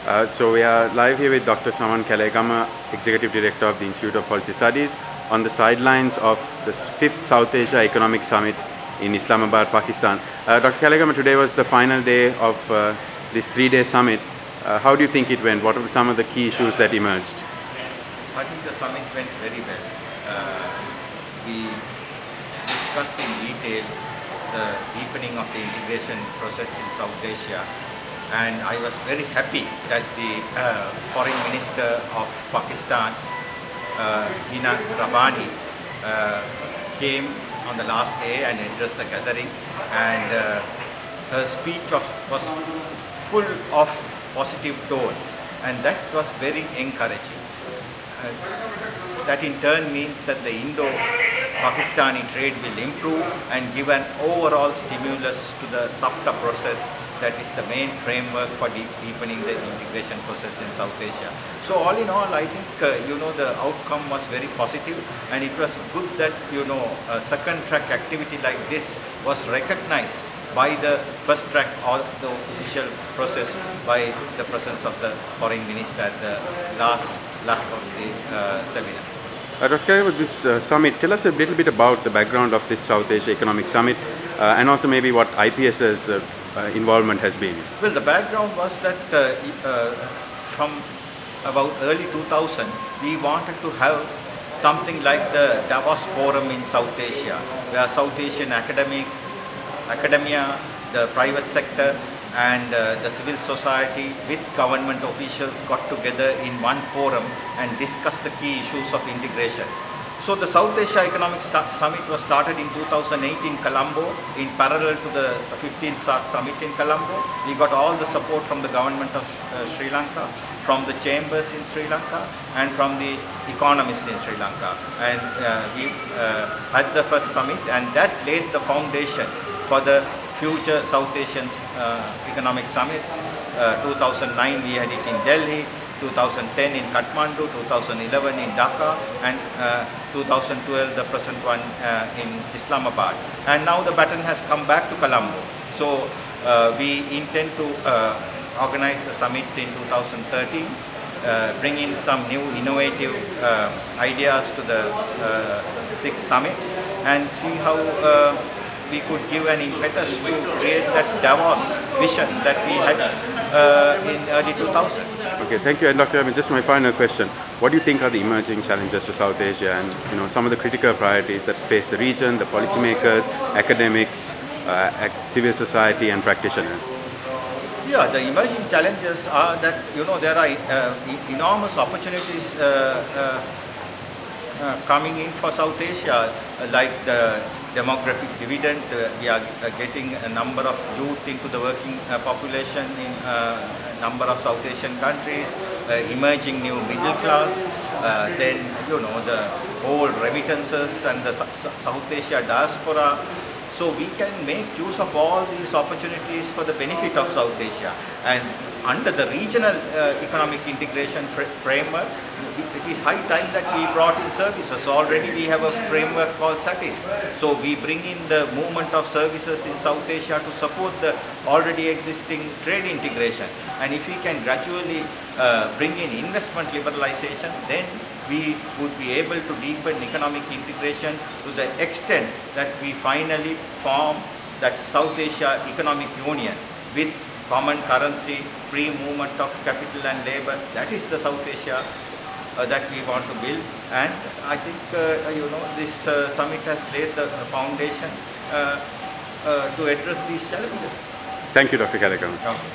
So we are live here with Dr. Saman Kelegama, Executive Director of the Institute of Policy Studies, on the sidelines of the 5th South Asia Economic Summit in Islamabad, Pakistan. Dr. Kelegama, today was the final day of this 3-day summit. How do you think it went? What were some of the key issues that emerged? I think the summit went very well. We discussed in detail the deepening of the integration process in South Asia, and I was very happy that the Foreign Minister of Pakistan, Hina Rabani, came on the last day and addressed the gathering, and her speech was full of positive tones, and that was very encouraging. That in turn means that the Indo-Pakistani trade will improve and give an overall stimulus to the SAFTA process, that is the main framework for deepening the integration process in South Asia. So all in all, I think the outcome was very positive, and it was good that a second track activity like this was recognized by the first track or the official process by the presence of the foreign minister at the last lap of the seminar. Dr. with this summit, tell us a little bit about the background of this South Asia Economic Summit and also maybe what IPS's involvement has been. Well, the background was that from about early 2000, we wanted to have something like the Davos Forum in South Asia, where South Asian academia, the private sector and the civil society with government officials got together in one forum and discussed the key issues of integration. So the South Asia Economic Summit was started in 2008 in Colombo, in parallel to the 15th Summit in Colombo. We got all the support from the government of Sri Lanka, from the chambers in Sri Lanka and from the economists in Sri Lanka. And we had the first summit, and that laid the foundation for the future South Asian economic summits. 2009 we had it in Delhi, 2010 in Kathmandu, 2011 in Dhaka, and 2012 the present one in Islamabad. And now the baton has come back to Colombo. So we intend to organize the summit in 2013, bring in some new innovative ideas to the 6th summit, and see how we could give an impetus to create that Davos vision that we had in early 2000. Okay, thank you. And Dr. Just my final question. What do you think are the emerging challenges for South Asia and some of the critical priorities that face the region, the policymakers, academics, civil society and practitioners? Yeah, the emerging challenges are that there are enormous opportunities coming in for South Asia, like the demographic dividend. We are getting a number of youth into the working population in a number of South Asian countries, emerging new middle class, then the whole remittances and the South Asia diaspora. So we can make use of all these opportunities for the benefit of South Asia. And under the regional economic integration framework, it is high time that we brought in services. Already we have a framework called SAES. So we bring in the movement of services in South Asia to support the already existing trade integration. And if we can gradually bring in investment liberalization, then we would be able to deepen economic integration to the extent that we finally form that South Asia Economic Union with common currency, free movement of capital and labor. That is the South Asia that we want to build, and I think this summit has laid the foundation to address these challenges. Thank you, Dr. Kelegama. Okay.